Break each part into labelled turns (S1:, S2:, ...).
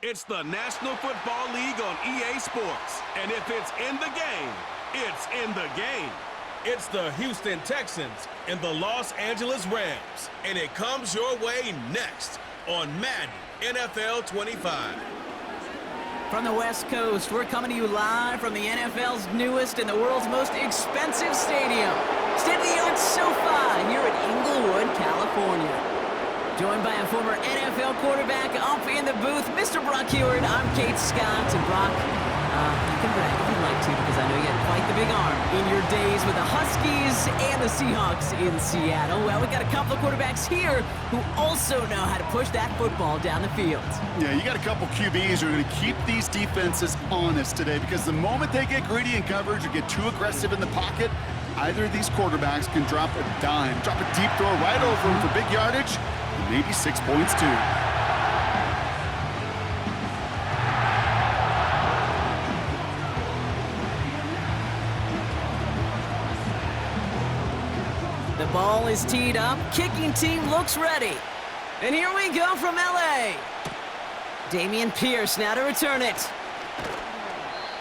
S1: It's the National Football League on EA Sports. And if it's in the game, it's in the game. It's the Houston Texans and the Los Angeles Rams. And it comes your way next on Madden NFL 25.
S2: From the West Coast, we're coming to you live from the NFL's newest and the world's most expensive stadium, state-of-the-art SoFi here in Inglewood, California. Joined by a former NFL quarterback up in the booth, Mr. Brock Heward. I'm Kate Scott. And Brock, you can brag if you'd like to, because I know you had quite the big arm in your days with the Huskies and the Seahawks in Seattle. Well, we got a couple of quarterbacks here who also know how to push that football down the field.
S3: Yeah, you got a couple QBs who are going to keep these defenses honest today, because the moment they get greedy in coverage or get too aggressive in the pocket, either of these quarterbacks can drop a dime, drop a deep throw right over them for big yardage, and maybe 6 points too.
S2: The ball is teed up. Kicking team looks ready. And here we go from LA. Dameon Pierce now to return it.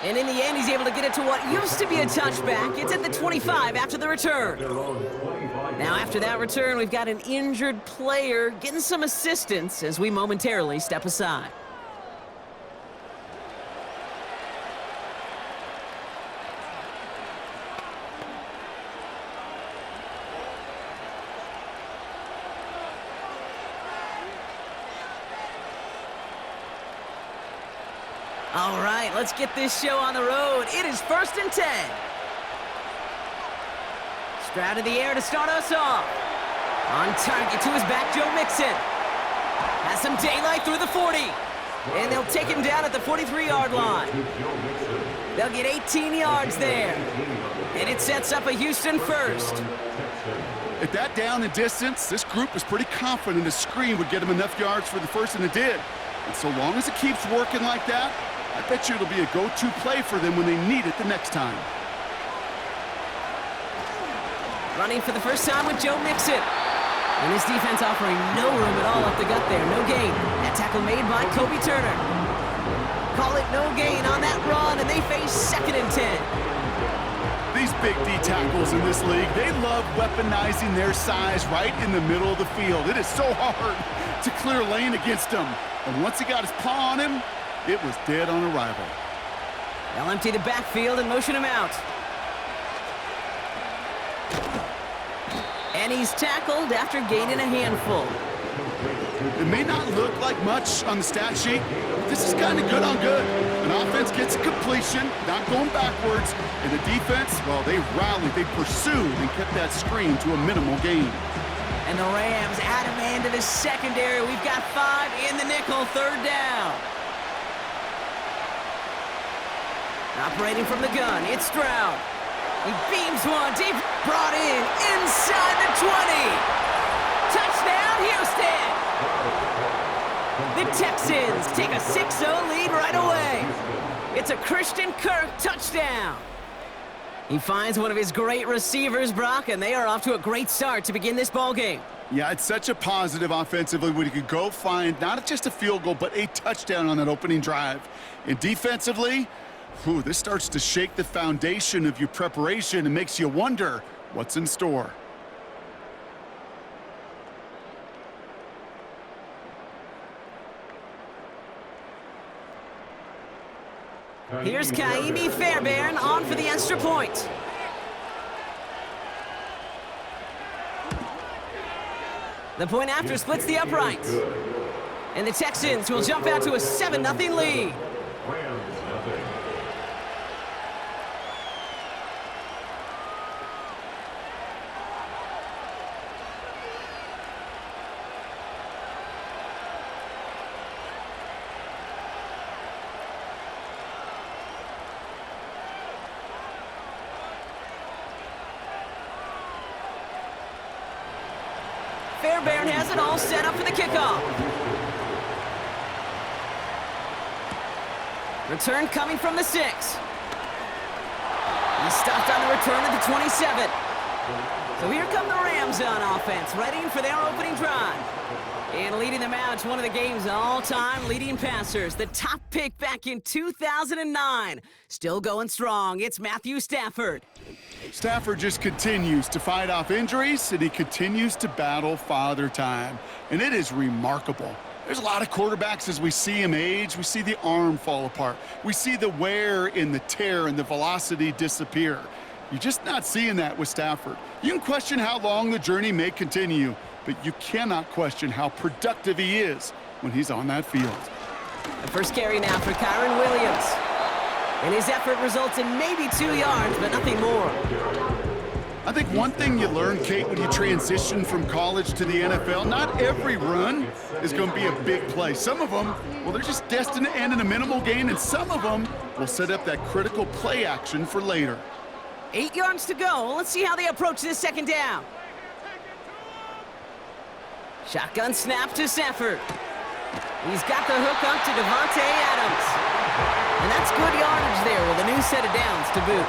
S2: And in the end, he's able to get it to what used to be a touchback. It's at the 25 after the return. Now, after that return, we've got an injured player getting some assistance as we momentarily step aside. All right, let's get this show on the road. It is 1st and 10. Stroud in the air to start us off. On target to his back, Joe Mixon. Has some daylight through the 40. And they'll take him down at the 43-yard line. They'll get 18 yards there. And it sets up a Houston first.
S3: At that down and distance, this group was pretty confident the screen would get him enough yards for the first, and it did. And so long as it keeps working like that, I bet you it'll be a go-to play for them when they need it the next time.
S2: Running for the first time with Joe Mixon. And his defense offering no room at all up the gut there. No gain. That tackle made by Kobe Turner. Call it no gain on that run, and they face 2nd and 10.
S3: These big D tackles in this league, they love weaponizing their size right in the middle of the field. It is so hard to clear lane against them. And once he got his paw on him, it was dead on arrival.
S2: They'll empty the backfield and motion him out. And he's tackled after gaining a handful.
S3: It may not look like much on the stat sheet, but this is kind of good on good. An offense gets a completion, not going backwards, and the defense, well, they rallied, they pursued, and kept that screen to a minimal gain.
S2: And the Rams add a man to the secondary. We've got 5 in the nickel, 3rd down. Operating from the gun, it's Stroud. He beams one deep, brought in inside the 20. Touchdown, Houston! The Texans take a 6-0 lead right away. It's a Christian Kirk touchdown. He finds one of his great receivers, Brock, and they are off to a great start to begin this ballgame.
S3: Yeah, it's such a positive offensively when you could go find not just a field goal, but a touchdown on that opening drive. And defensively, this starts to shake the foundation of your preparation and makes you wonder what's in store.
S2: Here's Kaimi Fairbairn on for the extra point. The point after splits the uprights. And the Texans will jump out to a 7-0 lead. Fairbairn has it all set up for the kickoff. Return coming from the 6. He stopped on the return at the 27. So here come the Rams on offense, ready for their opening drive. And leading them out, one of the game's all-time leading passers. The top pick back in 2009. Still going strong. It's Matthew Stafford.
S3: Stafford just continues to fight off injuries, and he continues to battle father time. And it is remarkable. There's a lot of quarterbacks as we see him age. We see the arm fall apart. We see the wear in the tear and the velocity disappear. You're just not seeing that with Stafford. You can question how long the journey may continue, but you cannot question how productive he is when he's on that field.
S2: The first carry now for Kyron Williams. And his effort results in maybe 2 yards, but nothing more.
S3: I think one thing you learn, Kate, when you transition from college to the NFL, not every run is going to be a big play. Some of them, well, they're just destined to end in a minimal gain, and some of them will set up that critical play action for later.
S2: 8 yards to go. Let's see how they approach this second down. Shotgun snap to Stafford. He's got the hook up to Devontae Adams. And that's good yardage there with a new set of downs to boot.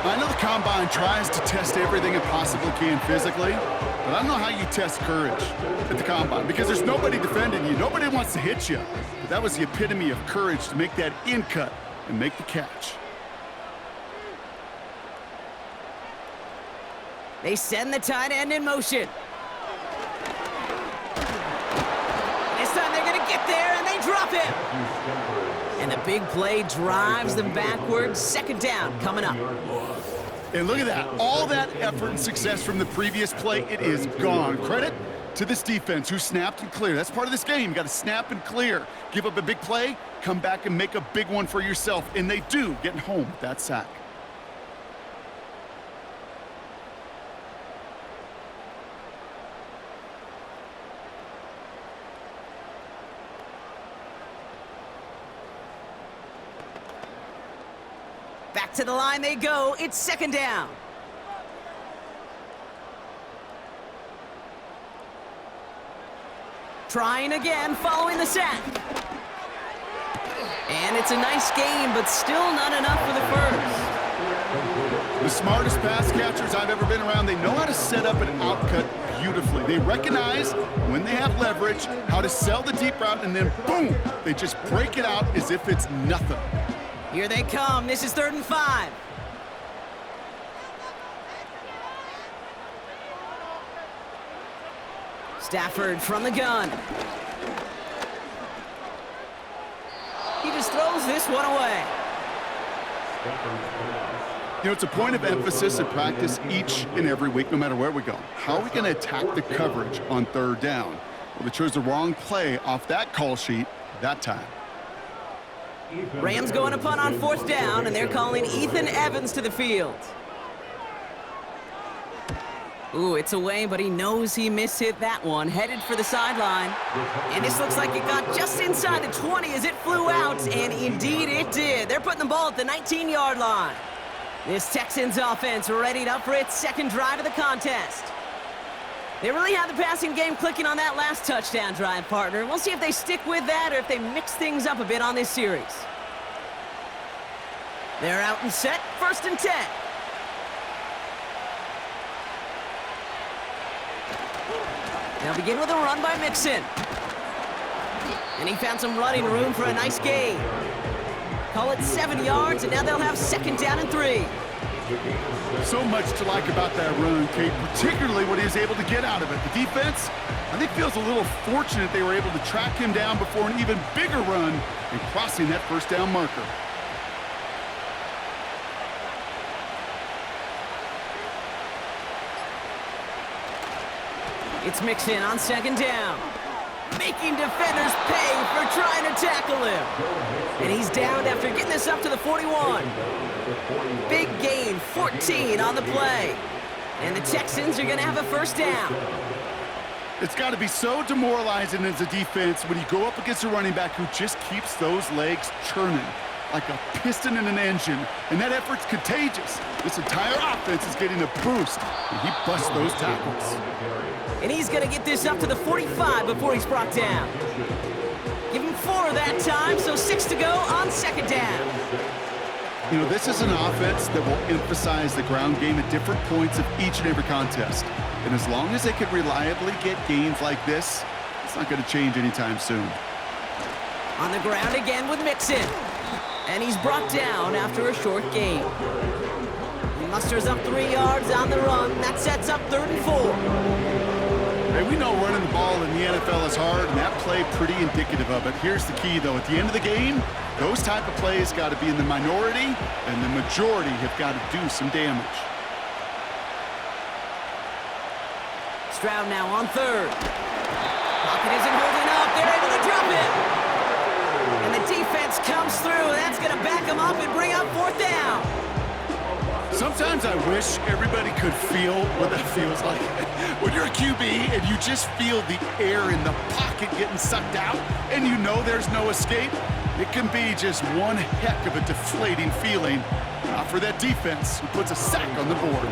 S3: I know the Combine tries to test everything it possibly can physically, but I don't know how you test courage at the Combine because there's nobody defending you. Nobody wants to hit you. But that was the epitome of courage to make that in cut and make the catch.
S2: They send the tight end in motion. This time they're going to get there, and they drop him. And the big play drives them backwards. Second down coming up.
S3: And look at that. All that effort and success from the previous play, it is gone. Credit to this defense who snapped and cleared. That's part of this game. You got to snap and clear. Give up a big play, come back and make a big one for yourself. And they do, getting home with that sack.
S2: Back to the line they go. It's second down. Trying again, following the sack. And it's a nice game, but still not enough for the first.
S3: The smartest pass catchers I've ever been around, they know how to set up an outcut beautifully. They recognize when they have leverage, how to sell the deep route, and then boom, they just break it out as if it's nothing.
S2: Here they come. This is 3rd and 5. Stafford from the gun. He just throws this one away.
S3: You know, it's a point of emphasis in practice each and every week, no matter where we go. How are we going to attack the coverage on 3rd down? Well, they chose the wrong play off that call sheet that time.
S2: Rams going to punt on 4th down, and they're calling Ethan Evans to the field. Ooh, it's away, but he knows he mishit that one. Headed for the sideline. And this looks like it got just inside the 20 as it flew out, and indeed it did. They're putting the ball at the 19-yard line. This Texans offense readied up for its second drive of the contest. They really had the passing game clicking on that last touchdown drive, partner. We'll see if they stick with that or if they mix things up a bit on this series. They're out and set, 1st and 10. They'll begin with a run by Mixon. And he found some running room for a nice gain. Call it 7 yards, and now they'll have 2nd down and 3.
S3: So much to like about that run, Kate, particularly what he was able to get out of it. The defense, I think, feels a little fortunate they were able to track him down before an even bigger run and crossing that 1st down marker.
S2: It's Mixon on 2nd down. Making defenders pay for trying to tackle him. And he's down after getting this up to the 41. Big gain, 14 on the play. And the Texans are going to have a 1st down.
S3: It's got to be so demoralizing as a defense when you go up against a running back who just keeps those legs churning like a piston in an engine. And that effort's contagious. This entire offense is getting a boost, and he busts those tackles.
S2: And he's going to get this up to the 45 before he's brought down. Give him 4 that time, so 6 to go on 2nd down.
S3: You know, this is an offense that will emphasize the ground game at different points of each and every contest. And as long as they can reliably get gains like this, it's not going to change anytime soon.
S2: On the ground again with Mixon. And he's brought down after a short gain. He musters up 3 yards on the run. That sets up 3rd and 4.
S3: Hey, we know running the ball in the NFL is hard, and that play pretty indicative of it. Here's the key, though. At the end of the game, those type of plays got to be in the minority, and the majority have got to do some damage.
S2: Stroud now on 3rd. Pocket isn't holding up. They're able to drop it. And the defense comes through. That's going to back them up and bring up 4th down.
S3: Sometimes I wish everybody could feel what that feels like. When you're a QB and you just feel the air in the pocket getting sucked out and you know there's no escape, it can be just one heck of a deflating feeling. Not for that defense who puts a sack on the board.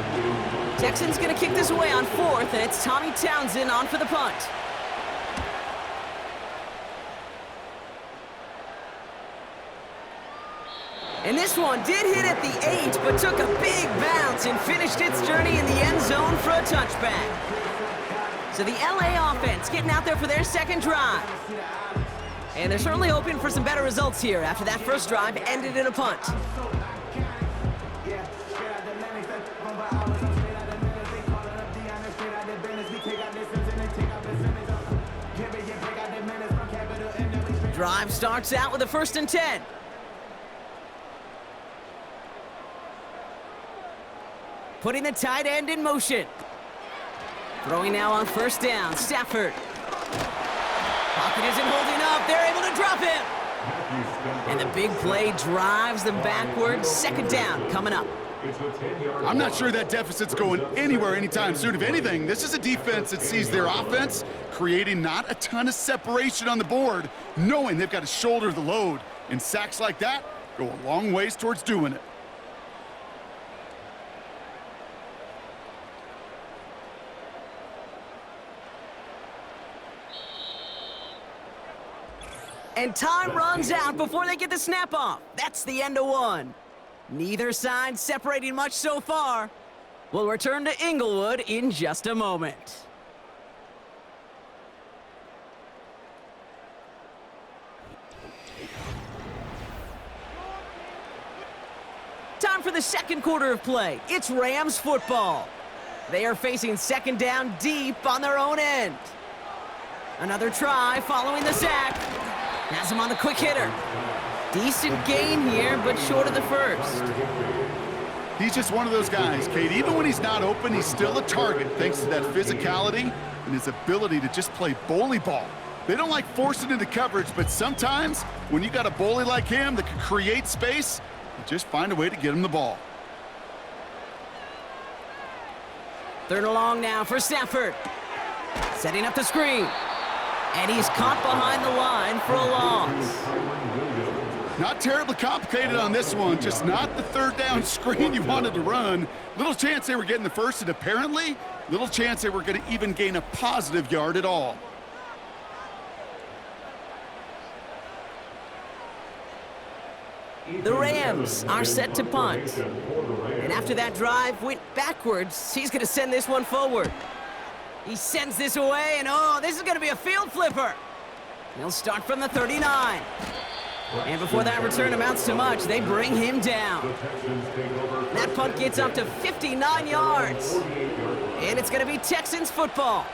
S2: Texans going to kick this away on 4th, and it's Tommy Townsend on for the punt. And this one did hit at the 8, but took a big bounce and finished its journey in the end zone for a touchback. So the LA offense getting out there for their second drive. And they're certainly hoping for some better results here after that first drive ended in a punt. Drive starts out with a 1st and 10. Putting the tight end in motion. Throwing now on 1st down, Stafford. Pocket isn't holding up, they're able to drop him. And the big play drives them backwards. 2nd down coming up.
S3: I'm not sure that deficit's going anywhere anytime soon. If anything, this is a defense that sees their offense creating not a ton of separation on the board, knowing they've got to shoulder the load. And sacks like that go a long ways towards doing it.
S2: And time runs out before they get the snap off. That's the end of one. Neither side separating much so far. We'll return to Inglewood in just a moment. Time for the second quarter of play. It's Rams football. They are facing 2nd down deep on their own end. Another try following the sack. Has him on the quick hitter. Decent gain here, but short of the 1st.
S3: He's just one of those guys, Kate. Even when he's not open, he's still a target thanks to that physicality and his ability to just play bully ball. They don't like forcing into coverage, but sometimes when you got a bully like him that can create space, you just find a way to get him the ball.
S2: 3rd and long now for Stafford. Setting up the screen. And he's caught behind the line for a loss.
S3: Not terribly complicated on this one, just not the 3rd down screen you wanted to run. Little chance they were getting the 1st, and apparently, little chance they were going to even gain a positive yard at all.
S2: The Rams are set to punt. And after that drive went backwards, he's going to send this one forward. He sends this away, and oh, this is going to be a field flipper. He'll start from the 39. And before that return amounts to much, they bring him down. That punt gets up to 59 yards. And it's going to be Texans football.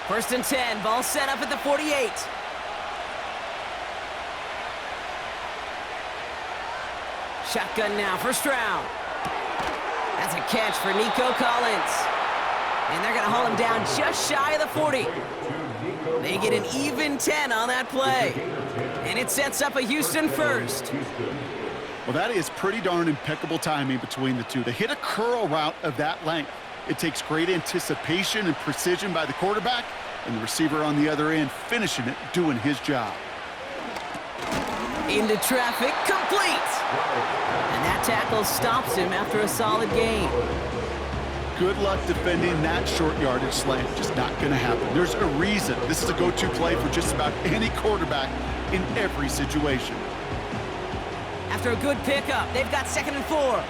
S2: First and 10, ball set up at the 48. Shotgun now for Stroud. That's a catch for Nico Collins. And they're going to haul him down just shy of the 40. They get an even 10 on that play. And it sets up a Houston 1st.
S3: Well, that is pretty darn impeccable timing between the two. To hit a curl route of that length, it takes great anticipation and precision by the quarterback, and the receiver on the other end finishing it, doing his job.
S2: Into traffic, complete! And that tackle stops him after a solid gain.
S3: good luck defending that short yardage slant. Just not going to happen. There's a reason this is a go-to play for just about any quarterback in every situation.
S2: After a good pickup, they've got 2nd and 4.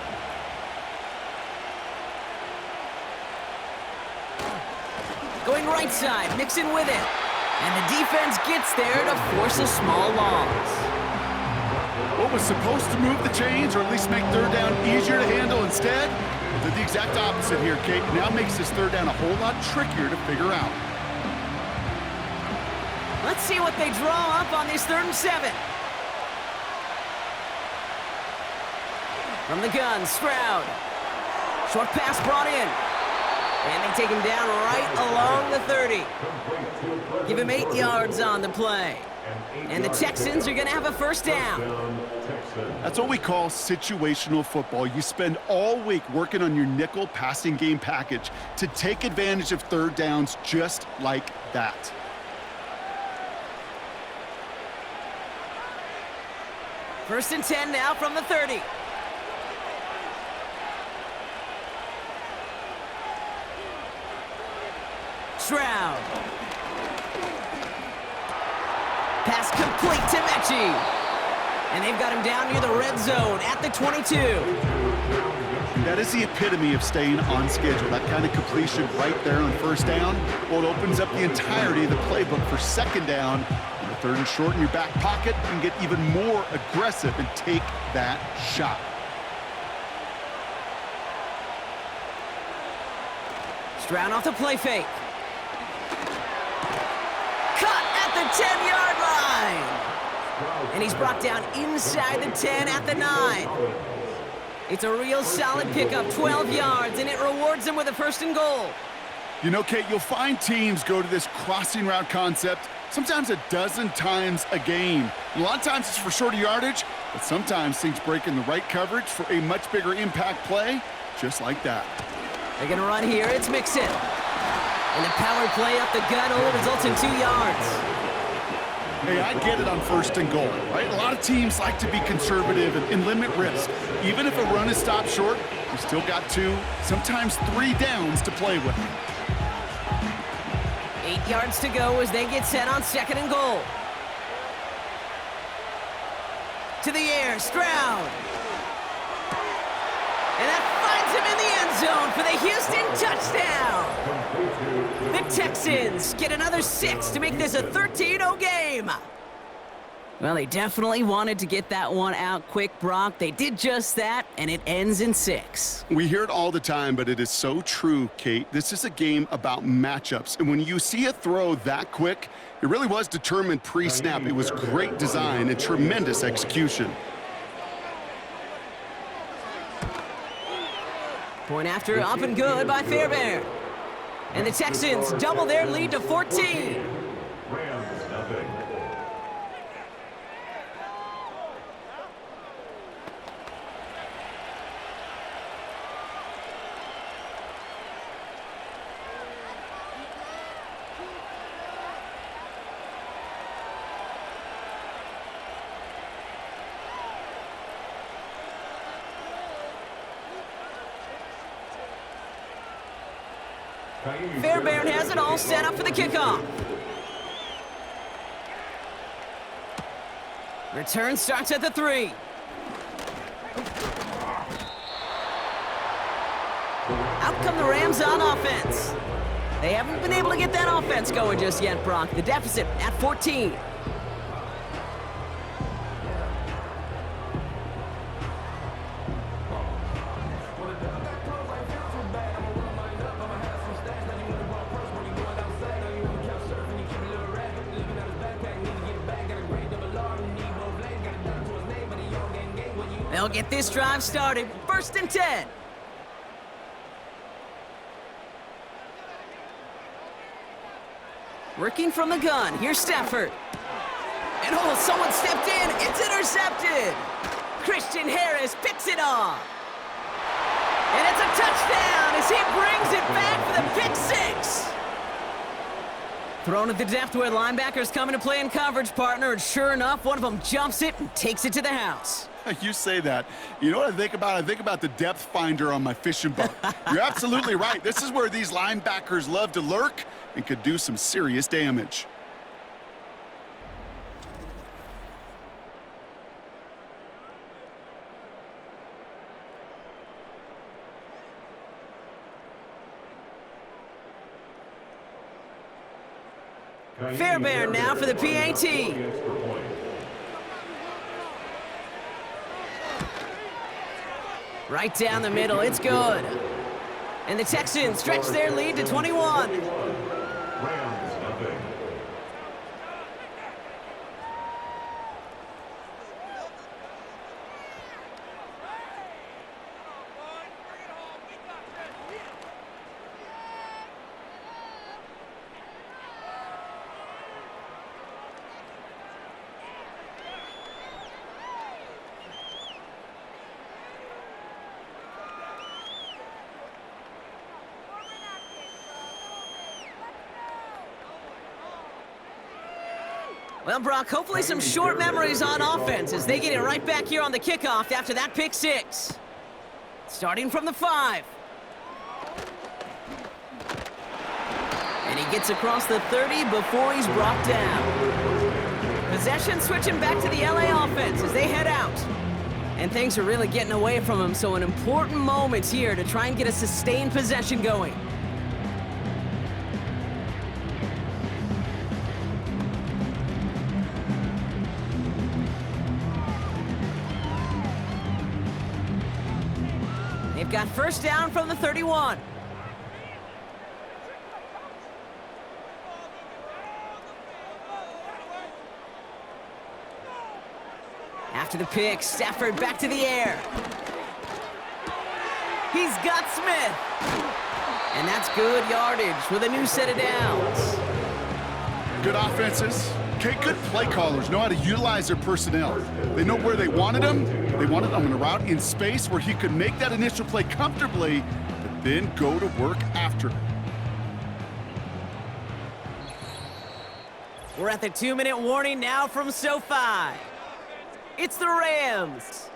S2: Going right side, mixing with it. And the defense gets there to force a small loss.
S3: What was supposed to move the chains, or at least make third down easier to handle instead, did the exact opposite here, Kate. Now makes this third down a whole lot trickier to figure out.
S2: Let's see what they draw up on this 3rd and 7. From the gun, Stroud. Short pass brought in. And they take him down right along the 30. Give him 8 yards on the play. And the Texans are going to have a 1st down.
S3: That's what we call situational football. You spend all week working on your nickel passing game package to take advantage of third downs just like that.
S2: First and 10 now from the 30. Stroud. Pass complete to Mechie. And they've got him down near the red zone at the 22.
S3: That is the epitome of staying on schedule. That kind of completion right there on 1st down. Well, it opens up the entirety of the playbook for 2nd down. And the 3rd and short in your back pocket, you can get even more aggressive and take that shot.
S2: Stroud off the play fake. Cut at the 10-yard line. And he's brought down inside the 10 at the 9. It's a real solid pickup, 12 yards, and it rewards him with a 1st and goal.
S3: You know, Kate, you'll find teams go to this crossing route concept sometimes a dozen times a game. And a lot of times it's for shorter yardage, but sometimes things break in the right coverage for a much bigger impact play, just like that.
S2: They're going to run here. It's Mixon. And the power play up the gut only results in 2 yards.
S3: Hey, I get it on 1st and goal, right? A lot of teams like to be conservative and limit risk. Even if a run is stopped short, you still got 2, sometimes 3 downs to play with.
S2: 8 yards to go as they get set on 2nd and goal. To the air, Stroud. And that finds him in the end zone for the Houston touchdown. The Texans get another 6 to make this a 13-0 game. Well, they definitely wanted to get that one out quick, Brock. They did just that, and it ends in 6.
S3: We hear it all the time, but it is so true, Kate. This is a game about matchups, and when you see a throw that quick, it really was determined pre-snap. It was great design and tremendous execution.
S2: Point after, up and good by Fairbairn. And the Texans double their lead to 14. Fairbairn has it all set up for the kickoff. Return starts at the 3. Out come the Rams on offense. They haven't been able to get that offense going just yet, Brock. The deficit at 14. They'll get this drive started. 1st and 10. Working from the gun. Here's Stafford. And oh, someone stepped in. It's intercepted. Christian Harris picks it off. And it's a touchdown as he brings it back for the pick 6. Thrown at the depth where linebackers come into play in coverage, partner, and sure enough, one of them jumps it and takes it to the house.
S3: You say that. You know what I think about? I think about the depth finder on my fishing boat. You're absolutely right. This is where these linebackers love to lurk and could do some serious damage.
S2: Fairbairn now for the PAT. Right down the middle, it's good. And the Texans stretch their lead to 21. Well, Brock, hopefully some short memories on offense as they get it right back here on the kickoff after that pick six. Starting from the 5. And he gets across the 30 before he's brought down. Possession switching back to the LA offense as they head out. And things are really getting away from him, so an important moment here to try and get a sustained possession going. They've got first down from the 31. After the pick, Stafford back to the air. He's got Smith. And that's good yardage with a new set of downs.
S3: Good offenses. Okay, good play callers know how to utilize their personnel. They know where they wanted him. They wanted him on a route in space where he could make that initial play comfortably, but then go to work after.
S2: We're at the 2-minute warning now from SoFi. It's the Rams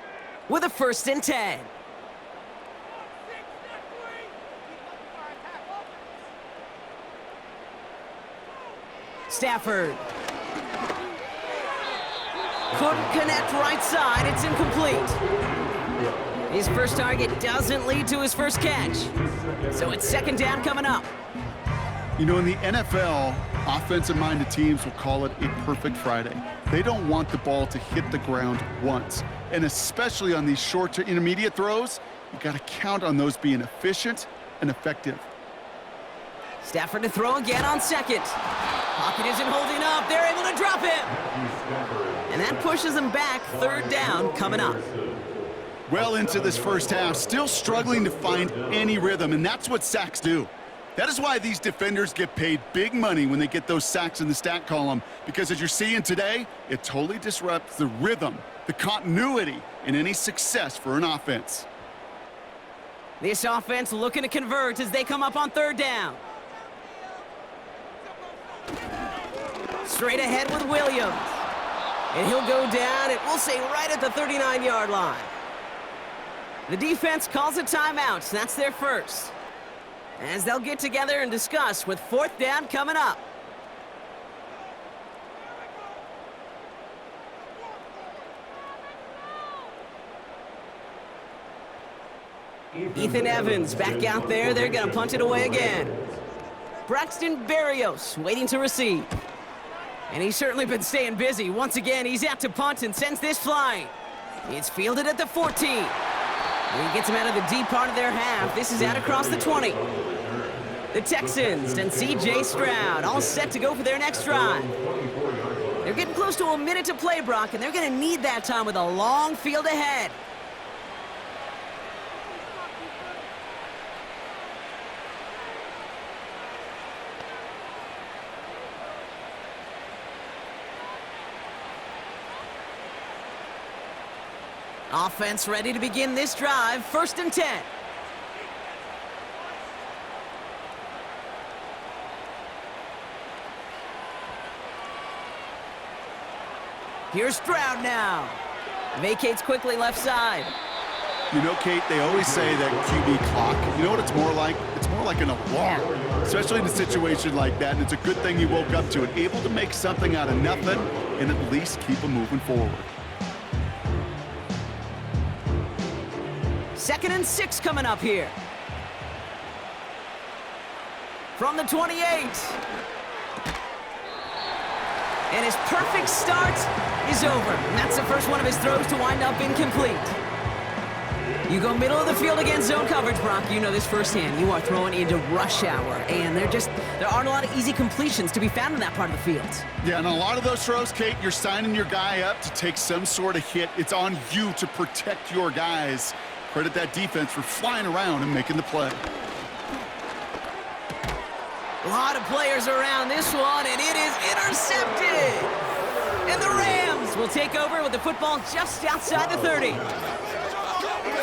S2: with a 1st and 10. Stafford. Couldn't connect right side. It's incomplete. His first target doesn't lead to his first catch. So it's 2nd down coming up.
S3: You know, in the NFL, offensive-minded teams will call it a perfect Friday. They don't want the ball to hit the ground once. And especially on these short to intermediate throws, you got to count on those being efficient and effective.
S2: Stafford to throw again on 2nd. Pocket isn't holding up. They're able to drop him. And that pushes them back. 3rd down coming up.
S3: Well into this first half, still struggling to find any rhythm, and that's what sacks do. That is why these defenders get paid big money when they get those sacks in the stat column, because as you're seeing today, it totally disrupts the rhythm, the continuity, and any success for an offense.
S2: This offense looking to convert as they come up on 3rd down. Straight ahead with Williams. And he'll go down, we'll say right at the 39-yard line. The defense calls a timeout. That's their first. As they'll get together and discuss with 4th down coming up. Ethan Evans back out there. They're going to punt it away again. Braxton Berrios waiting to receive. And he's certainly been staying busy. Once again, he's out to punt and sends this flying. It's fielded at the 14. And he gets him out of the deep part of their half. This is out across the 20. The Texans and C.J. Stroud all set to go for their next drive. They're getting close to a minute to play, Brock, and they're going to need that time with a long field ahead. Offense ready to begin this drive. 1st and 10. Here's Stroud now. Vacates quickly left side.
S3: You know, Kate, they always say that QB clock, you know what it's more like? It's more like an alarm, especially in a situation like that. And it's a good thing he woke up to it, able to make something out of nothing and at least keep him moving forward.
S2: 2nd and 6 coming up here. From the 28. And his perfect start is over. And that's the first one of his throws to wind up incomplete. You go middle of the field against zone coverage, Brock. You know this firsthand. You are throwing into rush hour, and there aren't a lot of easy completions to be found in that part of the field.
S3: Yeah, and a lot of those throws, Kate, you're signing your guy up to take some sort of hit. It's on you to protect your guys. Credit that defense for flying around and making the play.
S2: A lot of players around this one, and it is intercepted. And the Rams will take over with the football just outside the 30.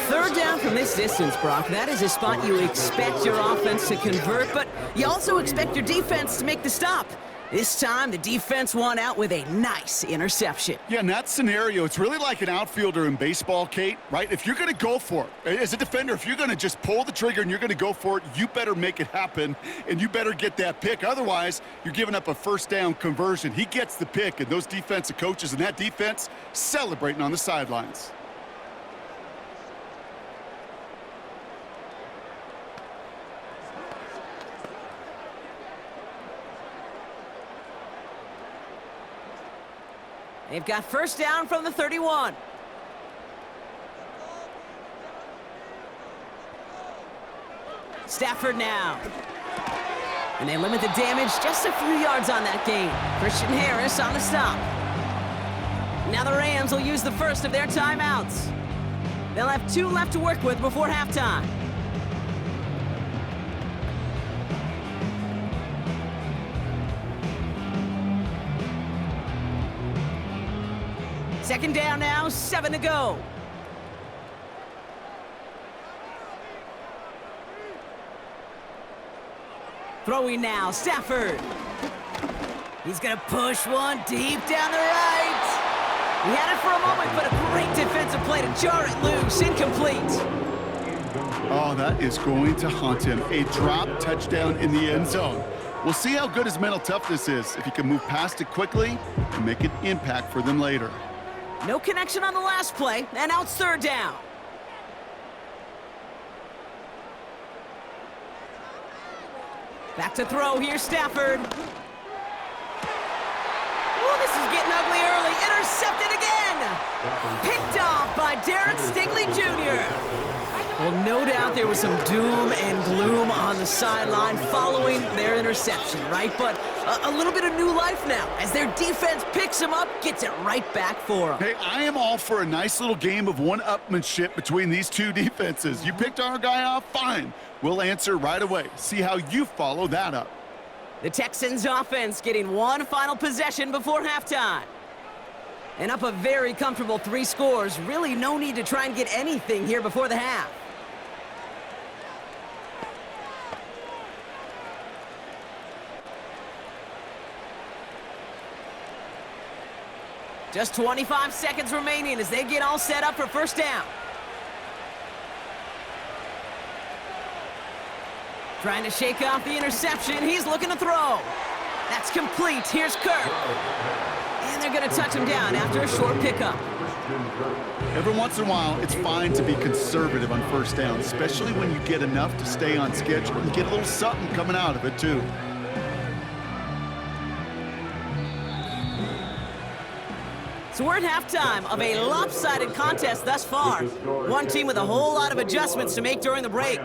S2: 3rd down from this distance, Brock. That is a spot you expect your offense to convert, but you also expect your defense to make the stop. This time, the defense won out with a nice interception.
S3: Yeah, in that scenario, it's really like an outfielder in baseball, Kate, right? If you're going to go for it, as a defender, if you're going to just pull the trigger and you're going to go for it, you better make it happen, and you better get that pick. Otherwise, you're giving up a 1st down conversion. He gets the pick, and those defensive coaches and that defense celebrating on the sidelines.
S2: They've got 1st down from the 31. Stafford now. And they limit the damage just a few yards on that gain. Christian Harris on the stop. Now the Rams will use the first of their timeouts. They'll have 2 left to work with before halftime. Second down now, 7 to go. Throwing now, Stafford. He's gonna push one deep down the right. He had it for a moment, but a great defensive play to jar it loose, incomplete.
S3: Oh, that is going to haunt him. A drop touchdown in the end zone. We'll see how good his mental toughness is, if he can move past it quickly and make an impact for them later.
S2: No connection on the last play, and now it's 3rd down. Back to throw, here's Stafford. Oh, this is getting ugly early. Intercepted again. Picked off by Derek Stingley Jr. Well, no doubt there was some doom and gloom on the sideline following their interception, right? But a little bit of new life now as their defense picks them up, gets it right back for them.
S3: Hey, I am all for a nice little game of one-upmanship between these two defenses. You picked our guy off, fine. We'll answer right away. See how you follow that up.
S2: The Texans offense getting one final possession before halftime. And up a very comfortable 3 scores. Really no need to try and get anything here before the half. Just 25 seconds remaining as they get all set up for 1st down. Trying to shake off the interception. He's looking to throw. That's complete. Here's Kirk. And they're going to touch him down after a short pickup.
S3: Every once in a while, it's fine to be conservative on 1st down, especially when you get enough to stay on schedule and get a little something coming out of it, too.
S2: So we're at halftime of a lopsided contest thus far. One team with a whole lot of adjustments to make during the break.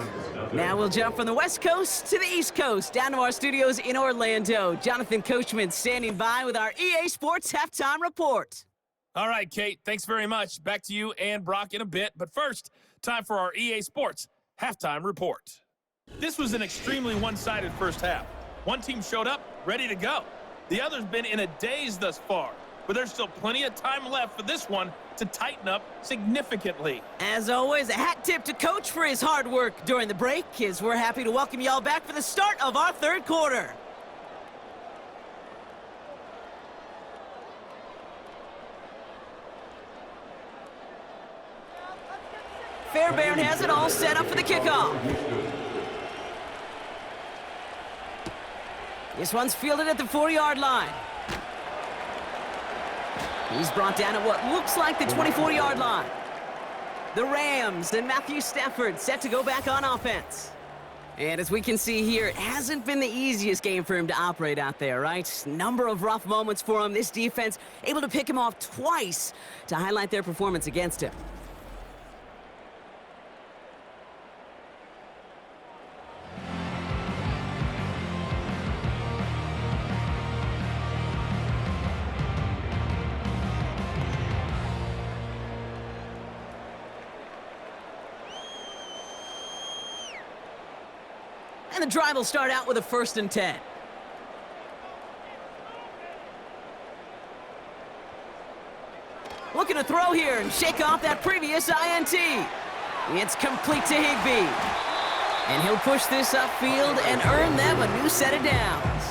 S2: Now we'll jump from the West Coast to the East Coast, down to our studios in Orlando. Jonathan Coachman standing by with our EA Sports Halftime Report.
S4: All right, Kate, thanks very much. Back to you and Brock in a bit. But first, time for our EA Sports Halftime Report. This was an extremely one-sided first half. One team showed up, ready to go. The other's been in a daze thus far. But there's still plenty of time left for this one to tighten up significantly.
S2: As always, a hat tip to Coach for his hard work during the break, as we're happy to welcome y'all back for the start of our 3rd quarter. Fairbairn has it all set up for the kickoff. This one's fielded at the 4-yard line. He's brought down at what looks like the 24-yard line. The Rams and Matthew Stafford set to go back on offense. And as we can see here, it hasn't been the easiest game for him to operate out there, right? Number of rough moments for him. This defense able to pick him off twice to highlight their performance against him. And the drive will start out with a 1st and 10. Looking to throw here and shake off that previous INT. It's complete to Higbee. And he'll push this upfield and earn them a new set of downs.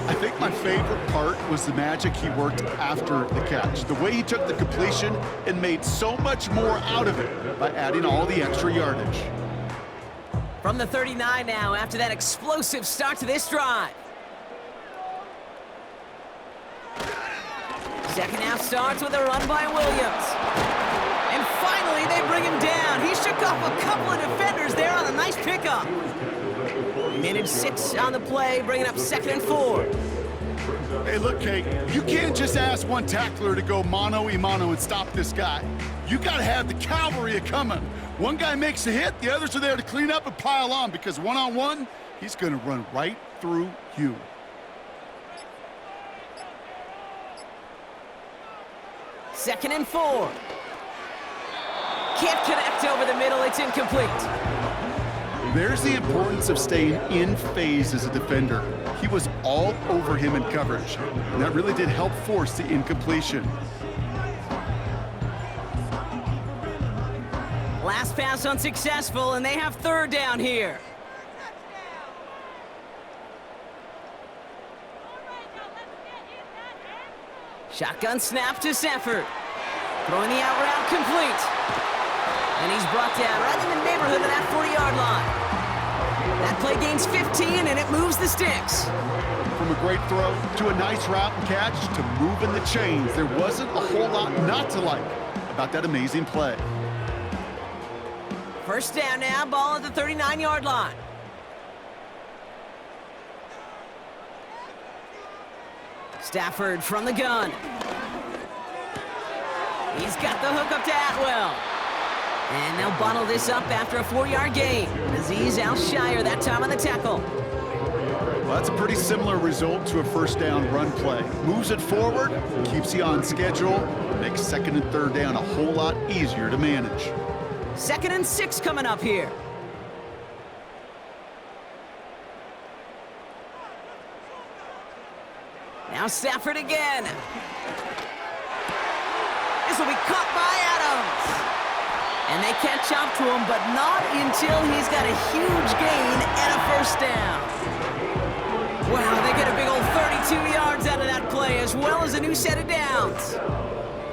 S3: I think my favorite part was the magic he worked after the catch. The way he took the completion and made so much more out of it by adding all the extra yardage.
S2: From the 39 now, after that explosive start to this drive. Second half starts with a run by Williams. And finally, they bring him down. He shook off a couple of defenders there on a nice pickup. Minute 6 on the play, bringing up 2nd and 4.
S3: Hey, look, Kate, you can't just ask one tackler to go mano-a-mano and stop this guy. You got to have the cavalry coming. One guy makes a hit, the others are there to clean up and pile on, because one-on-one, he's going to run right through you.
S2: Second and 4. Can't connect over the middle, it's incomplete.
S3: There's the importance of staying in phase as a defender. He was all over him in coverage, and that really did help force the incompletion.
S2: Last pass unsuccessful, and they have 3rd down here. Shotgun snap to Stafford. Throwing the out route complete. And he's brought down right in the neighborhood of that 40-yard line. That play gains 15, and it moves the sticks.
S3: From a great throw to a nice route and catch to moving the chains, there wasn't a whole lot not to like about that amazing play.
S2: 1st down now, ball at the 39-yard line. Stafford from the gun. He's got the hook up to Atwell. And they'll bottle this up after a 4-yard gain. Azeez Al-Shire that time on the tackle.
S3: Well, that's a pretty similar result to a 1st down run play. Moves it forward, keeps you on schedule, makes 2nd and 3rd down a whole lot easier to manage.
S2: 2nd and 6 coming up here. Now Stafford again. This will be caught by Adams. And they catch up to him, but not until he's got a huge gain and a 1st down. Wow, they get a big old 32 yards out of that play, as well as a new set of downs.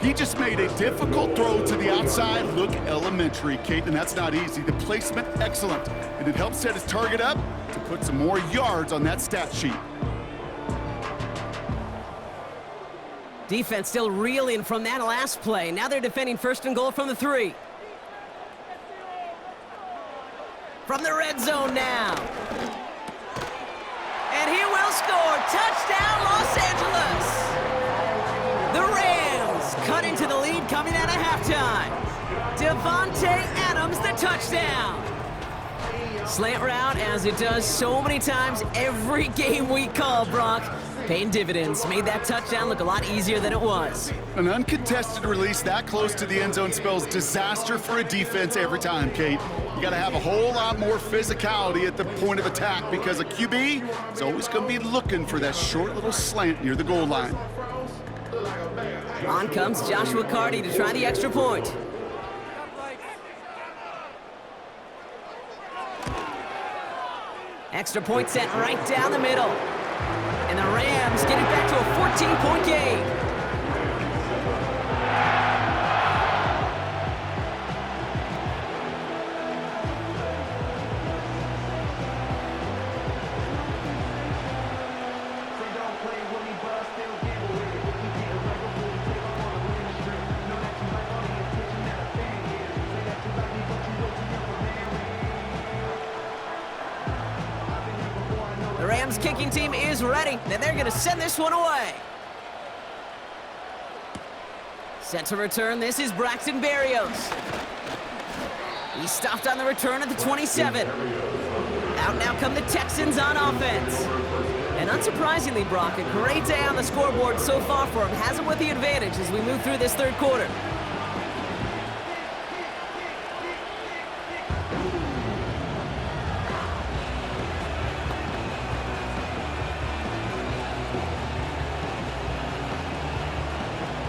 S3: He just made a difficult throw to the outside look elementary, Kate, and that's not easy. The placement, excellent. And it helps set his target up to put some more yards on that stat sheet.
S2: Defense still reeling from that last play. Now they're defending 1st and goal from the 3. From the red zone now. And he will score. Touchdown, Los Angeles. The Rams cut into the lead coming out of halftime. Devontae Adams, the touchdown. Slant route, as it does so many times every game we call, Brock. Paying dividends. Made that touchdown look a lot easier than it was.
S3: An uncontested release that close to the end zone spells disaster for a defense every time, Kate. You got to have a whole lot more physicality at the point of attack, because a QB is always going to be looking for that short little slant near the goal line.
S2: On comes Joshua Carty to try the extra point. Extra point sent right down the middle. And the Rams get it back to a 14-point game. Rams kicking team is ready, and they're going to send this one away. Set to return, this is Braxton Berrios. He's stopped on the return at the 27. Out now come the Texans on offense. And unsurprisingly, Brock, a great day on the scoreboard so far for him. Has him with the advantage as we move through this third quarter.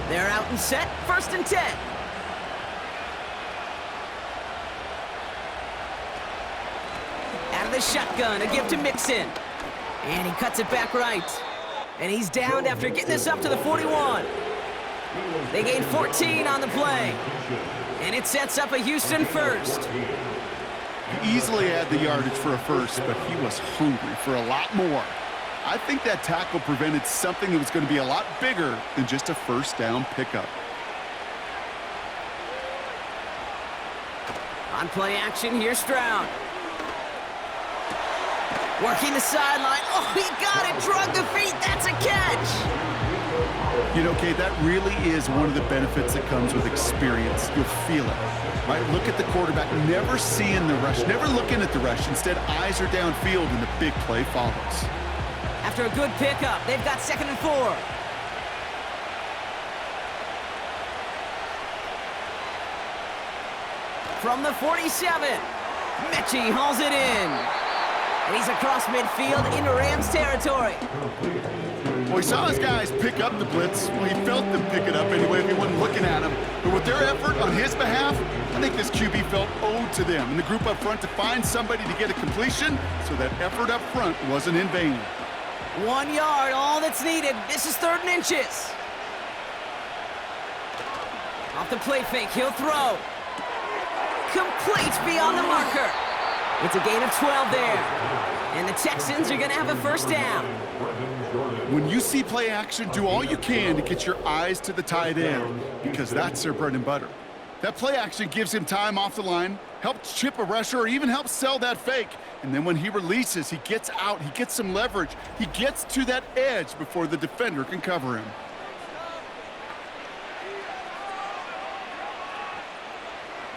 S2: They're out and set, 1st and 10. Out of the shotgun, a give to Mixon. And he cuts it back right. And he's downed after getting this up to the 41. They gain 14 on the play. And it sets up a Houston first.
S3: He easily had the yardage for a first, but he was hungry for a lot more. I think that tackle prevented something that was going to be a lot bigger than just a first down pickup.
S2: On play action, here's Stroud. Working the sideline. Oh, he got it. Drug the feet. That's a catch.
S3: You know, Kate, that really is one of the benefits that comes with experience. You'll feel it, right? Look at the quarterback, never seeing the rush, never looking at the rush. Instead, eyes are downfield, and the big play follows.
S2: After a good pickup, they've got 2nd and 4. From the 47, Mechie hauls it in. And he's across midfield into Rams territory.
S3: Well, he saw his guys pick up the blitz. Well, he felt them pick it up anyway if he wasn't looking at him. But with their effort on his behalf, I think this QB felt owed to them and the group up front to find somebody to get a completion, so that effort up front wasn't in vain.
S2: 1 yard, all that's needed. This is 3rd and inches. Off the play fake, he'll throw. Complete beyond the marker. It's a gain of 12 there. And the Texans are going to have a first down.
S3: When you see play action, do all you can to get your eyes to the tight end, because that's their bread and butter. That play action gives him time off the line, helps chip a rusher, or even helps sell that fake. And then when he releases, he gets out, he gets some leverage. He gets to that edge before the defender can cover him.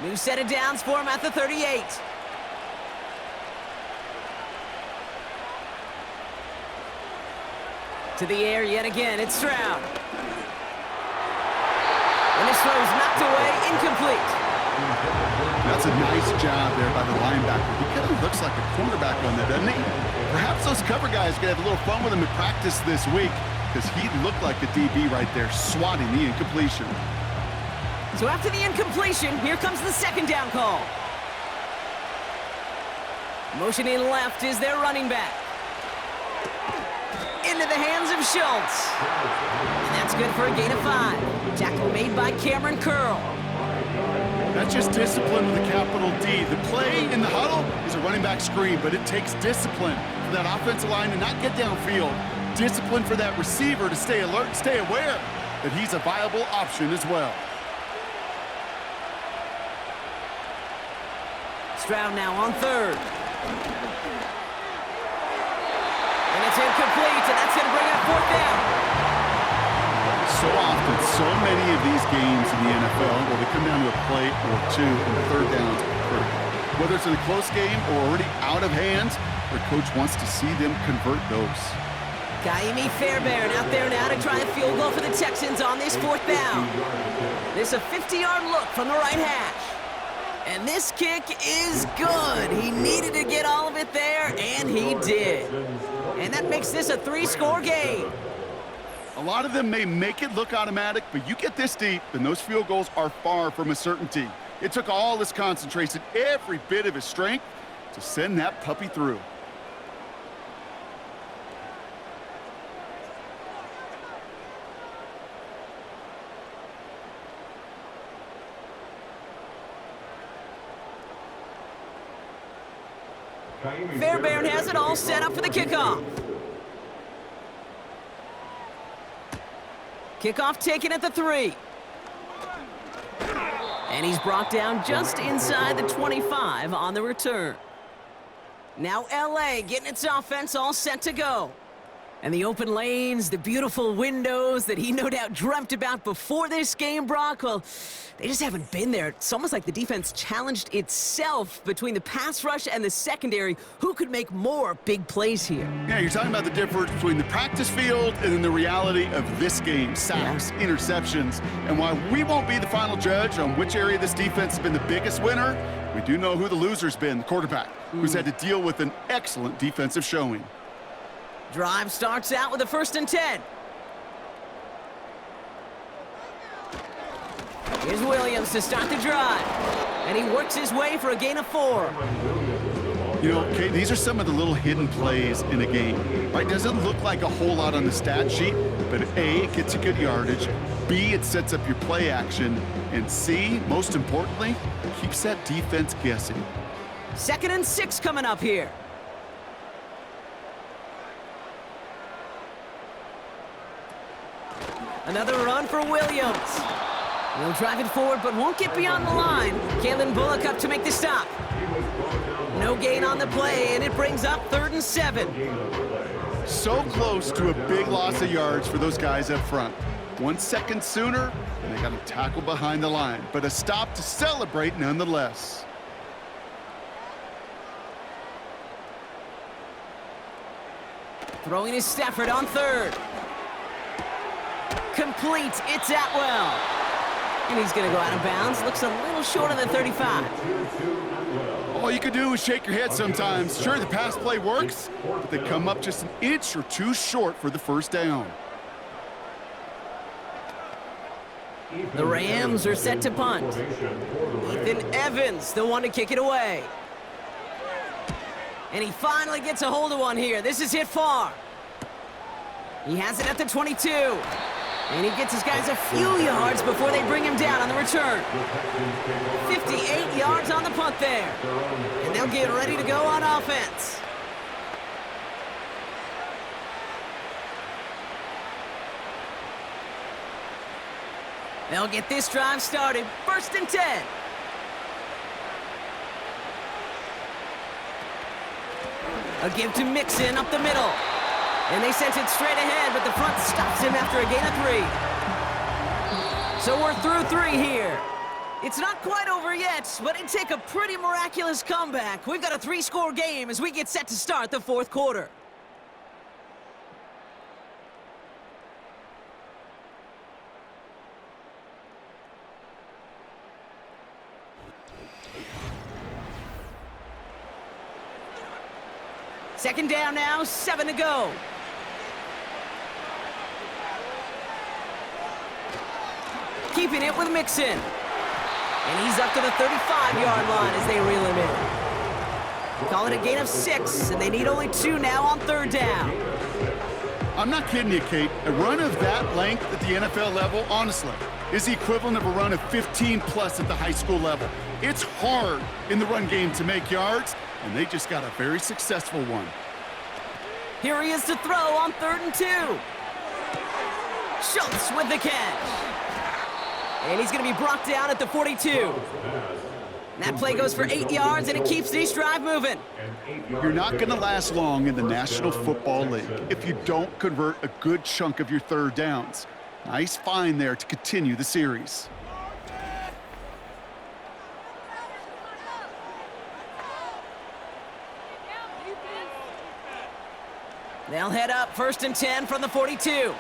S2: New set of downs for him at the 38. To the air yet again, it's Stroud. And this throw's knocked away, incomplete.
S3: That's a nice job there by the linebacker. He kind of looks like a cornerback on that, doesn't he? Perhaps those cover guys can have a little fun with him in practice this week, because he looked like a DB right there, swatting the incompletion.
S2: So after the incompletion, here comes the 2nd down call. Motioning left is their running back. Into the hands of Schultz. And that's good for a gain of 5. Tackle made by Cameron Curl.
S3: That's just discipline with a capital D. The play in the huddle is a running back screen, but it takes discipline for that offensive line to not get downfield. Discipline for that receiver to stay alert, stay aware that he's a viable option as well.
S2: Stroud now on 3rd. And it's incomplete, and that's going to bring up 4th down.
S3: So often, so many of these games in the NFL, where they come down to a play or two, and the 3rd downs are critical. Whether it's in a close game or already out of hands, their coach wants to see them convert those.
S2: Kaimi Fairbairn out there now to try a field goal for the Texans on this 4th down. This is a 50-yard look from the right hash. And this kick is good. He needed to get all of it there, and he did. And that makes this a 3-score game.
S3: A lot of them may make it look automatic, but you get this deep, and those field goals are far from a certainty. It took all his concentration, every bit of his strength, to send that puppy through.
S2: Fairbairn has it all set up for the kickoff. Kickoff taken at the 3. And he's brought down just inside the 25 on the return. Now LA getting its offense all set to go. And the open lanes, the beautiful windows that he no doubt dreamt about before this game, Brock, well, they just haven't been there. It's almost like the defense challenged itself between the pass rush and the secondary. Who could make more big plays here?
S3: Yeah, you're talking about the difference between the practice field and then the reality of this game. Sacks, interceptions. And while we won't be the final judge on which area this defense has been the biggest winner, we do know who the loser's been, the quarterback, who's had to deal with an excellent defensive showing.
S2: Drive starts out with a 1st and 10. Here's Williams to start the drive. And he works his way for a gain of 4.
S3: You know, Kate, these are some of the little hidden plays in a game, right? Doesn't look like a whole lot on the stat sheet, but A, it gets you good yardage, B, it sets up your play action, and C, most importantly, keeps that defense guessing.
S2: 2nd and 6 coming up here. Another run for Williams. He'll drive it forward, but won't get beyond the line. Kalen Bullock up to make the stop. No gain on the play, and it brings up 3rd and 7.
S3: So close to a big loss of yards for those guys up front. 1 second sooner, and they got a tackle behind the line, but a stop to celebrate nonetheless.
S2: Throwing his Stafford on 3rd. Complete, it's Atwell. And he's going to go out of bounds. Looks a little short of the 35.
S3: All you can do is shake your head sometimes. Sure, the pass play works, but they come up just an inch or 2 short for the 1st down.
S2: The Rams are set to punt. Ethan Evans, the one to kick it away. And he finally gets a hold of one here. This is hit far. He has it at the 22. And he gets his guys a few yards before they bring him down on the return. 58 yards on the punt there. And they'll get ready to go on offense. They'll get this drive started. 1st and 10. A give to Mixon up the middle. And they sent it straight ahead, but the front stops him after a gain of 3. So we're through 3 here. It's not quite over yet, but it'd take a pretty miraculous comeback. We've got a 3-score game as we get set to start the 4th quarter. Second down now, 7 to go. Keeping it with Mixon. And he's up to the 35-yard line as they reel him in. Call it a gain of 6, and they need only 2 now on 3rd down.
S3: I'm not kidding you, Kate. A run of that length at the NFL level, honestly, is the equivalent of a run of 15-plus at the high school level. It's hard in the run game to make yards, and they just got a very successful one.
S2: Here he is to throw on 3rd and 2. Schultz with the catch. And he's going to be brought down at the 42. And that play goes for 8 yards, and it keeps this drive moving.
S3: You're not going to last long in the National Football League if you don't convert a good chunk of your 3rd downs. Nice find there to continue the series.
S2: They'll head up 1st and 10 from the 42.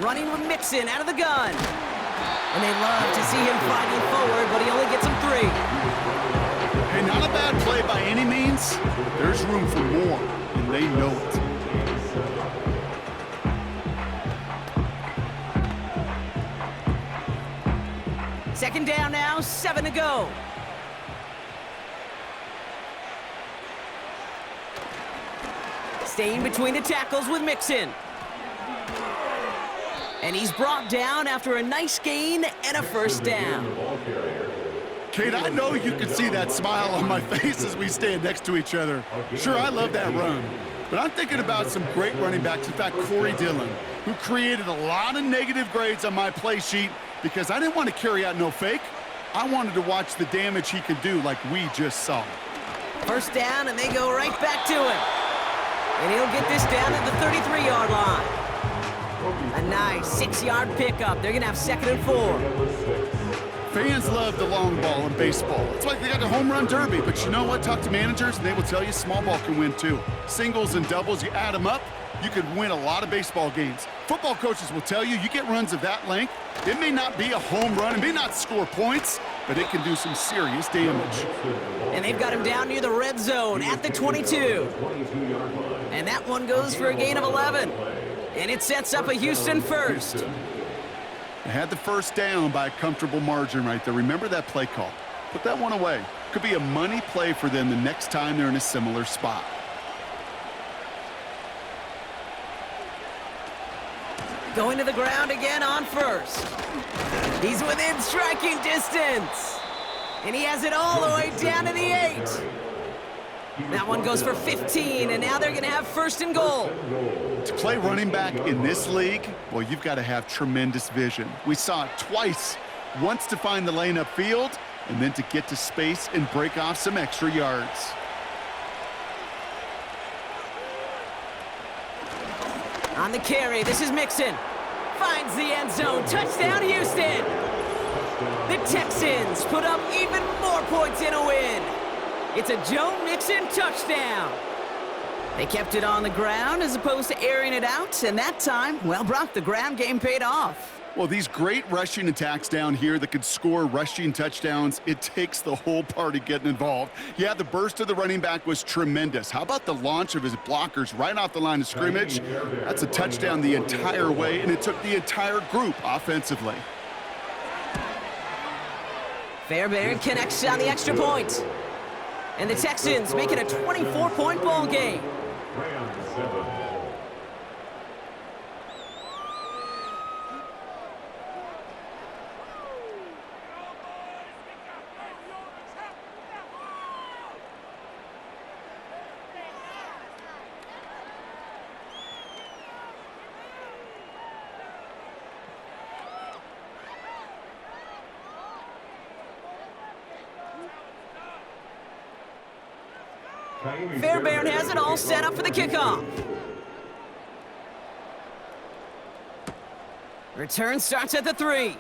S2: Running with Mixon out of the gun. And they love to see him fighting forward, but he only gets him 3.
S3: Hey, not a bad play by any means. There's room for more, and they know it.
S2: Second down now, 7 to go. Staying between the tackles with Mixon. And he's brought down after a nice gain and a 1st down.
S3: Kate, I know you can see that smile on my face as we stand next to each other. Sure, I love that run. But I'm thinking about some great running backs. In fact, Corey Dillon, who created a lot of negative grades on my play sheet because I didn't want to carry out no fake. I wanted to watch the damage he could do like we just saw.
S2: First down, and they go right back to him. And he'll get this down at the 33-yard line. A nice 6-yard pickup. They're going to have 2nd and 4.
S3: Fans love the long ball in baseball. It's like they got the home run derby, but you know what? Talk to managers, and they will tell you small ball can win too. Singles and doubles, you add them up, you could win a lot of baseball games. Football coaches will tell you get runs of that length. It may not be a home run, it may not score points, but it can do some serious damage.
S2: And they've got him down near the red zone at the 22. And that one goes for a gain of 11. And it sets up a Houston first.
S3: They had the first down by a comfortable margin right there. Remember that play call. Put that one away. Could be a money play for them the next time they're in a similar spot.
S2: Going to the ground again on first. He's within striking distance. And he has it all the way down to the 8. That one goes for 15, and now they're going to have 1st and goal.
S3: To play running back in this league, well, you've got to have tremendous vision. We saw it twice. Once to find the lane upfield, and then to get to space and break off some extra yards.
S2: On the carry, this is Mixon. Finds the end zone. Touchdown, Houston. The Texans put up even more points in a win. It's a Joe Mixon touchdown. They kept it on the ground as opposed to airing it out, and that time, well, Brock, the ground game paid off.
S3: Well, these great rushing attacks down here that could score rushing touchdowns, it takes the whole party getting involved. Yeah, the burst of the running back was tremendous. How about the launch of his blockers right off the line of scrimmage? That's a touchdown the entire way, and it took the entire group offensively.
S2: Fairbairn connects on the extra point. And the Texans make it a 24-point ball game. Fairbairn has it all set up for the kickoff. Return starts at the 3.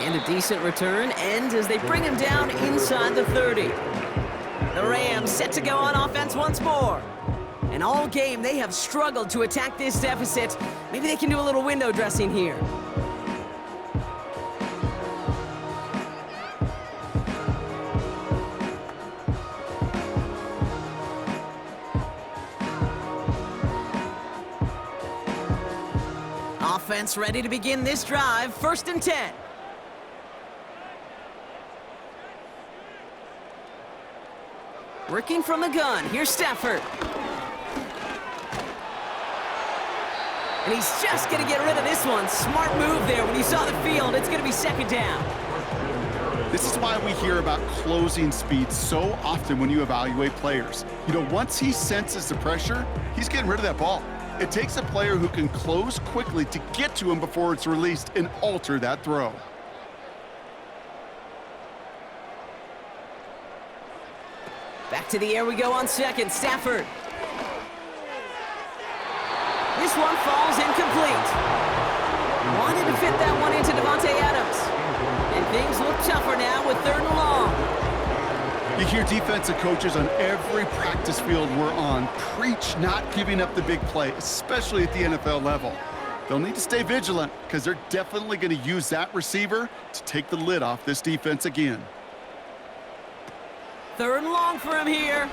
S2: And a decent return ends as they bring him down inside the 30. The Rams set to go on offense once more. And all game, they have struggled to attack this deficit. Maybe they can do a little window dressing here. Offense ready to begin this drive. 1st and 10. Working from the gun. Here's Stafford. And he's just going to get rid of this one. Smart move there when you saw the field. It's going to be 2nd down.
S3: This is why we hear about closing speed so often when you evaluate players. You know, once he senses the pressure, he's getting rid of that ball. It takes a player who can close quickly to get to him before it's released and alter that throw.
S2: Back to the air we go on 2nd. Stafford. This one falls incomplete. Wanted to fit that one into Devontae Adams. And things look tougher now with 3rd and long.
S3: You hear defensive coaches on every practice field we're on preach not giving up the big play, especially at the NFL level. They'll need to stay vigilant because they're definitely going to use that receiver to take the lid off this defense again.
S2: 3rd and long for him here.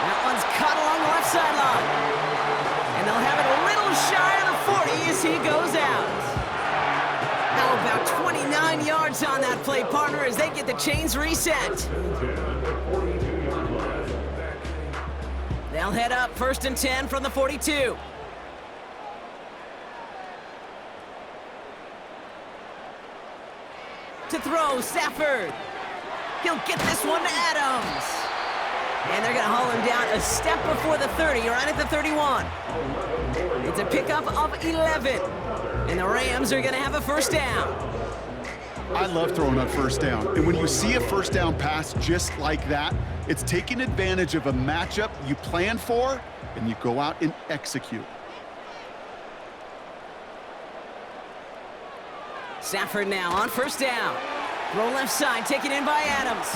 S2: That one's cut along the left sideline. And they'll have it a little shy of the 40 as he goes out. Now about 29 yards on that play, partner, as they get the chains reset. They'll head up 1st and 10 from the 42. To throw, Stafford. He'll get this one to Adams. And they're going to haul him down a step before the 30, right at the 31. It's a pickup of 11. And the Rams are going to have a first down.
S3: I love throwing on first down. And when you see a first down pass just like that, it's taking advantage of a matchup you plan for, and you go out and execute.
S2: Stafford now on first down. Throw left side, taken in by Adams.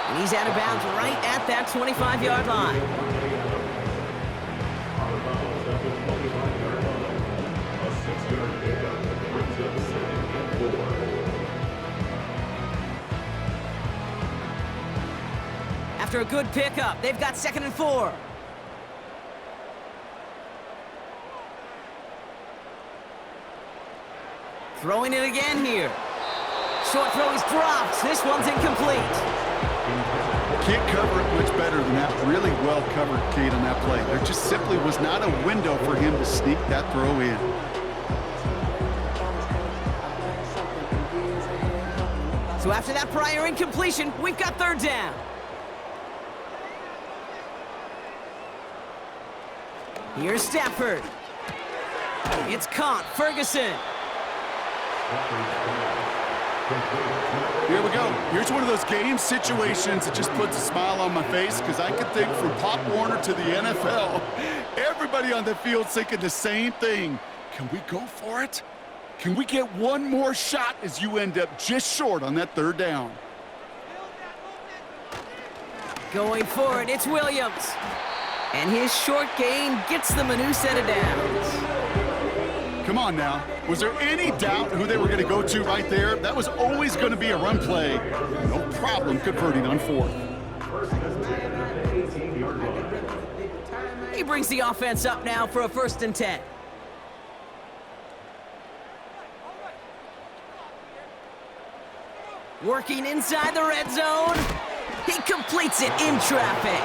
S2: And he's out of bounds right at that 25-yard line. After a good pickup, they've got 2nd and 4. Throwing it again here. Short throw is dropped. This one's incomplete.
S3: Can't cover it much better than that. Really well covered, Kate, on that play. There just simply was not a window for him to sneak that throw in.
S2: So after that prior incompletion, we've got 3rd down. Here's Stafford. It's caught. Ferguson.
S3: Here we go. Here's one of those game situations that just puts a smile on my face, because I can think from Pop Warner to the NFL, everybody on the field thinking the same thing. Can we go for it? Can we get one more shot as you end up just short on that 3rd down?
S2: Going for it, it's Williams. And his short gain gets them a new set of downs.
S3: Come on now. Was there any doubt who they were going to go to right there? That was always going to be a run play. No problem converting on 4th.
S2: He brings the offense up now for a 1st and 10. Working inside the red zone. He completes it in traffic.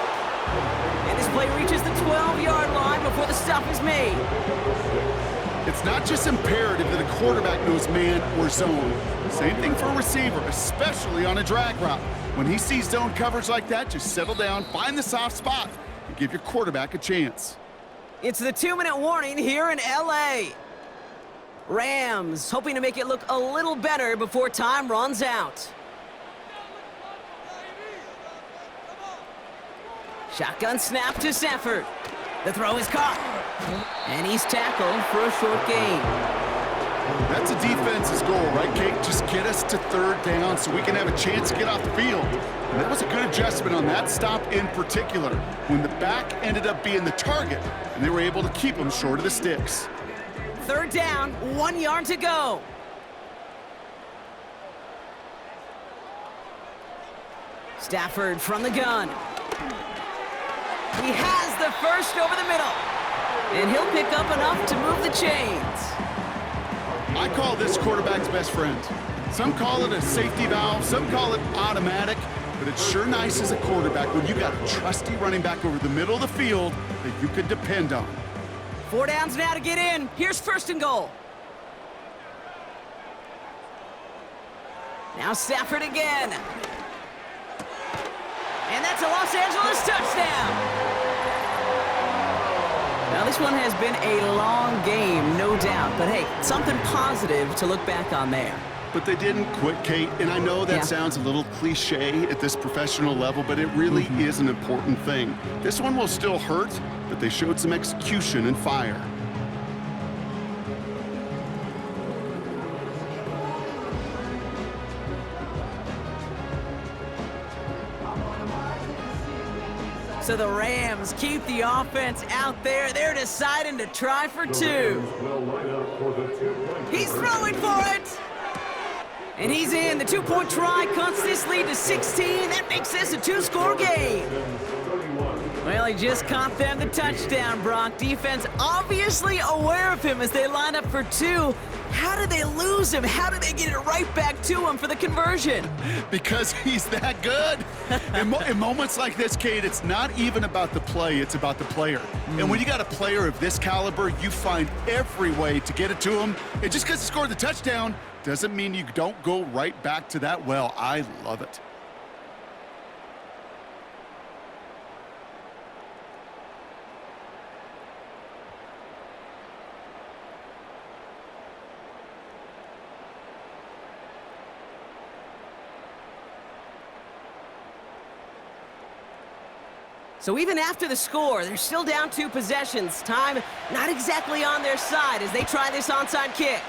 S2: And this play reaches the 12-yard line before the stop is made.
S3: It's not just imperative that a quarterback knows man or zone. Same thing for a receiver, especially on a drag route. When he sees zone coverage like that, just settle down, find the soft spot, and give your quarterback a chance.
S2: It's the 2-minute warning here in L.A. Rams hoping to make it look a little better before time runs out. Shotgun snap to Stafford. The throw is caught. And he's tackled for a short gain.
S3: That's a defense's goal, right, Kate? Just get us to 3rd down so we can have a chance to get off the field. And that was a good adjustment on that stop in particular, when the back ended up being the target, and they were able to keep him short of the sticks.
S2: 3rd down, 1 yard to go. Stafford from the gun. He has the first over the middle. And he'll pick up enough to move the chains.
S3: I call this quarterback's best friend. Some call it a safety valve, some call it automatic, but it's sure nice as a quarterback when you got a trusty running back over the middle of the field that you can depend on.
S2: 4 downs now to get in. Here's 1st and goal. Now Stafford again. And that's a Los Angeles touchdown. Now, this one has been a long game, no doubt. But, hey, something positive to look back on there.
S3: But they didn't quit, Kate. And I know that sounds a little cliche at this professional level, but it really is an important thing. This one will still hurt, but they showed some execution and fire.
S2: So the Rams keep the offense out there. They're deciding to try for 2. He's throwing for it. And he's in. The 2-point try cuts this lead to 16. That makes this a 2-score game. Well, he just caught them the touchdown, Brock. Defense obviously aware of him as they line up for 2. How did they lose him? How did they get it right back to him for the conversion?
S3: Because he's that good. In moments like this, Kate, it's not even about the play, it's about the player. And when you got a player of this caliber, you find every way to get it to him. And just because he scored the touchdown doesn't mean you don't go right back to that well. I love it.
S5: So even after the score, they're still down 2 possessions. Time not exactly on their side as they try this onside kick.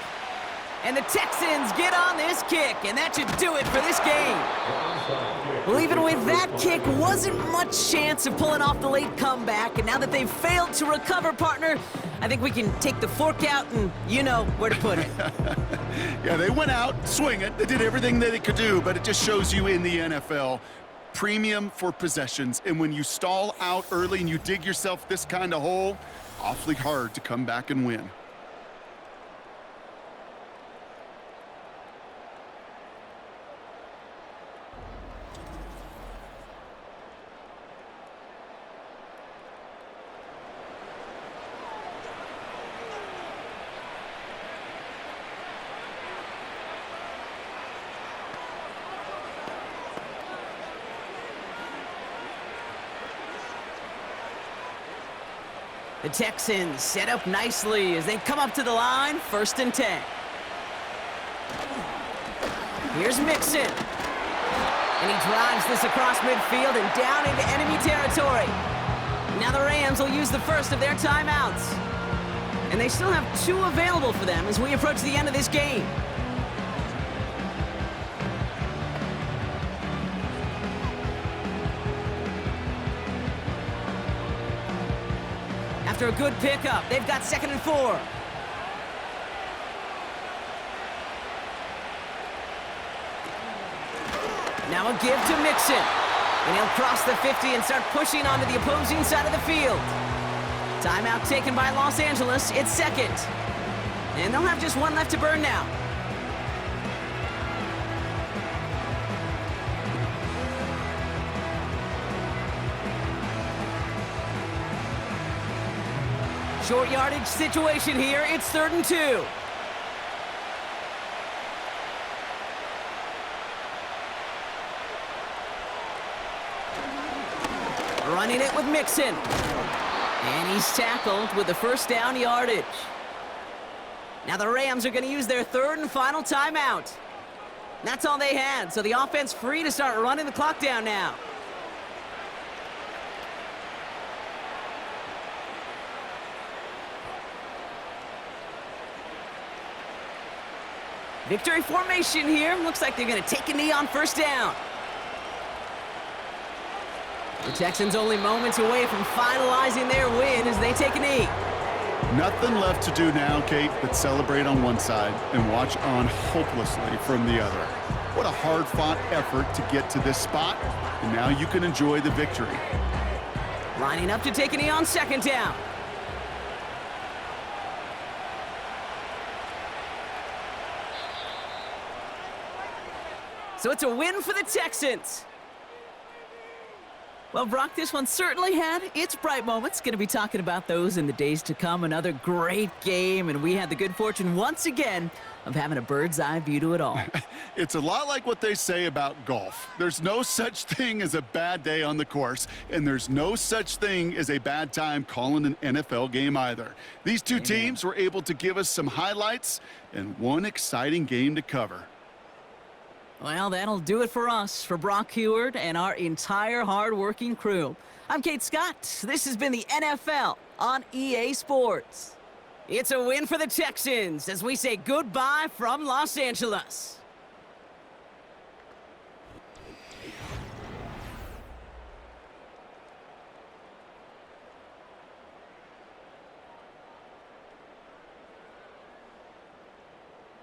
S5: And the Texans get on this kick, and that should do it for this game. Well, even with that kick, wasn't much chance of pulling off the late comeback. And now that they've failed to recover, partner, I think we can take the fork out and you know where to put it.
S3: Yeah, they went out swinging. They did everything that they could do, but it just shows you in the NFL, premium for possessions. And when you stall out early and you dig yourself this kind of hole, awfully hard to come back and win.
S2: The Texans set up nicely as they come up to the line, 1st and 10. Here's Mixon. And he drives this across midfield and down into enemy territory. Now the Rams will use the first of their timeouts. And they still have 2 available for them as we approach the end of this game. After a good pickup, they've got 2nd and 4. Now a give to Mixon. And he'll cross the 50 and start pushing onto the opposing side of the field. Timeout taken by Los Angeles. It's 2nd. And they'll have just 1 left to burn now. Short yardage situation here. It's 3rd and 2. Running it with Mixon. And he's tackled with the 1st down yardage. Now the Rams are going to use their 3rd and final timeout. That's all they had, so the offense free to start running the clock down now. Victory formation here. Looks like they're going to take a knee on 1st down. The Texans only moments away from finalizing their win as they take a knee.
S3: Nothing left to do now, Kate, but celebrate on one side and watch on hopelessly from the other. What a hard-fought effort to get to this spot, and now you can enjoy the victory.
S2: Lining up to take a knee on 2nd down. So it's a win for the Texans. Well, Brock, this one certainly had its bright moments. Going to be talking about those in the days to come. Another great game, and we had the good fortune once again of having a bird's-eye view to it all.
S3: It's a lot like what they say about golf. There's no such thing as a bad day on the course, and there's no such thing as a bad time calling an NFL game either. These 2 teams were able to give us some highlights and one exciting game to cover.
S2: Well, that'll do it for us, for Brock Heward and our entire hard-working crew. I'm Kate Scott. This has been the NFL on EA Sports. It's a win for the Texans as we say goodbye from Los Angeles.